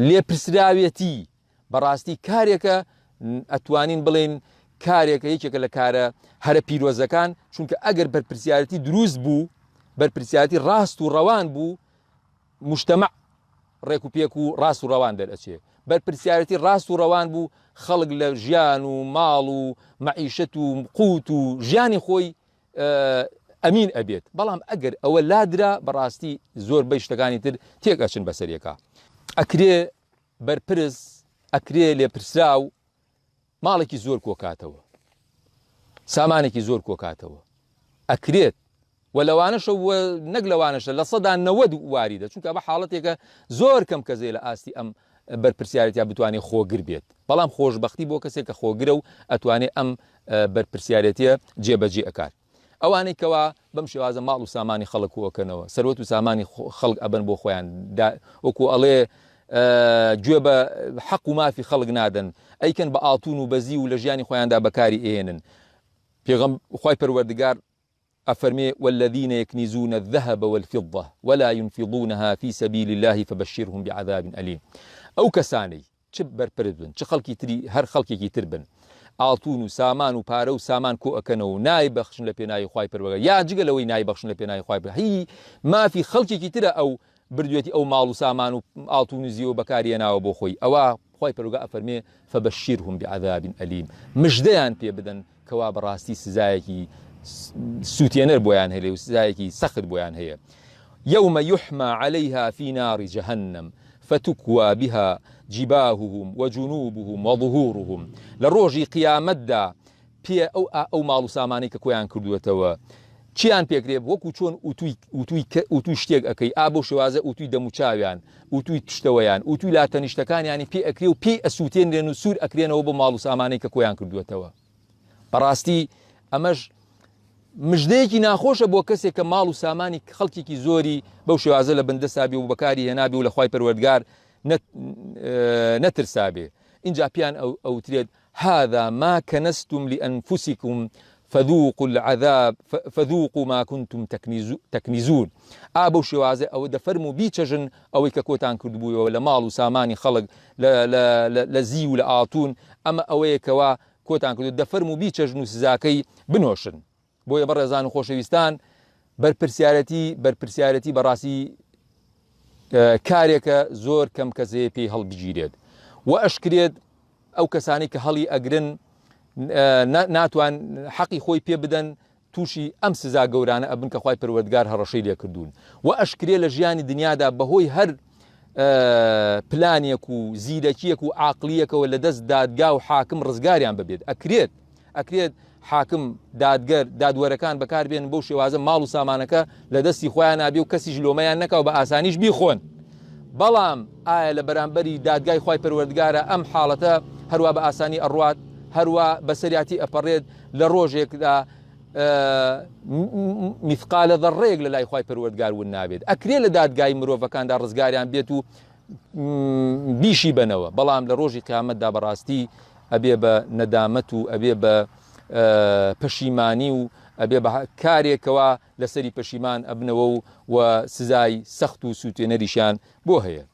لێپرسراوێتی بەڕاستی کارێکە ئەتوانین بڵێن کارێکە یەکێکە لە کارە هەرە پیرۆزەکان چونکە ئەگەر بەرپرسیارەتی دروست بوو بەرپرسیارەتی ڕاست و ڕەوان بوو مجتەمع ڕێک و پێک و ڕاست و ڕەوان دەرئەچێ بەرپرسیارەتی ڕاست و ڕەوان بوو خەڵک لە ژیان و ماڵ و مەعیشەت و قوت و ژیانی خۆی ئەمین ئەبێت بەڵام ئەگەر ئەوە لادرا بەڕاستی زۆربەی شتەکانی تر تێک ئەچن بەسەریەکە ئەکرێ بەرپرس ئەکرێ لێپرسراو ماڵێکی زۆر کۆکاتەوە سامانێکی زۆر کۆکاتەوە ئەکرێت و لەوانەشە نەک لەوانەشە لە سەدا 90 واریدە چونکە بە حاڵەتێکە زۆر کەم کەسێ لە ئاستی ئەم بەرپرسیارەتیا بتوانێت خۆگر بێت بەڵام خۆشبەختی بۆ کەسێک کە خۆگرە و ئەتوانێت ئەم بەرپرسیارەتیە جێبەجێ ئەکات ئەوانەی کەوا بەم شێوازە ماڵ و سامانی خەڵک کۆکەنەوە سەرۆت و سامانی خەڵک ئەبن بۆ خۆیان وەکو ئەڵێ گوێ بە حەق و مافی خەڵک نادەن ئەیکەن بە ئاتون و بەزی و لە ژیانی خۆیاندا بەکاری ئێنن پێغەم خوای پەروەردگار أفرمي والذين يكنزون الذهب والفضة ولا ينفضونها في سبيل الله فبشرهم بعذاب أليم أو كساني چ بەرپرد چ خەڵکی تری هەر خەڵکێکی تر بن ئاڵتون و سامان و پارە و سامان کۆ ئەکەنەوە نای بەخشن لە پێناوی خوای پەروەردگار یا جگە لەوەی نای بەخشن لە پێناوی خوای پەروەردگار هی مافی خەڵکێکی ترە ئەو بردوێتی ئەو ماڵ و سامان و ئاڵتون و زیوە بەکارهێناوە بۆ خۆی ئەوە خوای پەروەردگار ئەفەرمێ فبشرهم بعذاب أليم مژدەیان پێ بدەن کەوا بەڕاستی سزایەکی سووتێنەر بۆیان هەیە و سزایەکی سەخت بۆیان هەیە يوم يحمى عليها في نار جهنم فتكوى بها جباههم وجنوبهم وظهورهم لروجي قيامتدا پێ ئەو ماڵ و سامانەی کە کۆیان کردووەتەوە چیان پێکرێ وەکو چۆن ئوتوی شتێک ئەەکەی ئابۆ شێوازە ئوتوی دەموچاویان ئوتوی تشتەوەیان ئوتوی لاتەنیشتەکانیانی پێ ئەکرێ و پێی ئەسووتێنرێن و سوور ئەکرێنەوە بۆ ماڵ و سامانەی کە کۆیان کردووەتەوە بەڕاستی ئەمەش مژدەیەکی ناخۆشە بۆ کەسێک کە ماڵ و سامانی خەڵکێکی زۆری بەو شێوازە لە بەندەسابی و بەکاری هێنابی و لە خوای پەروەردگار نەترسابێ اینجا پیان ئەوترێت هذا ما كنستم لأنفسكم فذوقوا العذاب فذوقوا ما كنتم تكنزون ئابەو شێوازە ئەوە دەفەرموو بیچەژن ئەوەی کە کۆتان کردبوویەوە لە ماڵ و سامانی خەڵک لە زی و لە ئاتون ئەمە ئەوەیەکەوە کۆتان کردو دەفەرموو بیچەژن و سزاکەی بنۆشن بۆیە بەڕێزان و خۆشەویستان بەرپرسیارەتی بەڕاستی کارێکە زۆر کەم کەسێ پێی هەڵبگیرێت و ئەشکرێت ئەو کەسانی کە هەڵی ئەگرن ناتوان حەقی خۆی پێ بدەن تووشی ئەم سزا گەورانە ئەبن کە خوای پەروەردگار هەڕەشەی لێ کردوون و ئەشکرێ لە ژیانی دنیادا بەهۆی هەر پلانێک و زیرەکیەک و عاقلیەکەوە لە دەست دادگا و حاکم ڕزگاریان ببێت ئەکرێت حاکم دادگەر دادوەرەکان بەکاربێن بەو شێوازە ماڵ و سامانەکە لە دەستی خۆیان نابێ و کەسیش لۆمەیان نەکەوە بە ئاسانیش بیخۆن بەڵام ئایا لە بەرامبەری دادگای خوای پەروەردگارە ئەم حاڵەتە هەروە بە ئاسانی ئەڕوات هەروە بەسەریاتی ئەپەڕێت لە ڕۆژێکدا میثقالە ذەڕەیەک لە لای خوای پەروەردگار ون نابێت ئەکرێت لە دادگای مرۆڤەکاندا ڕزگاریان بێت و بیشی بنەوە بەڵام لە ڕۆژی قیامەتدا بەڕاستی ئەبێ بە نەدامەت و ئەبێ بە پەشیمانی و ئەبێ بە کارێکەوە لەسەری پەشیمان ئەبنەوە و سزای سەخت و سووتێنەریشیان بۆ هەیە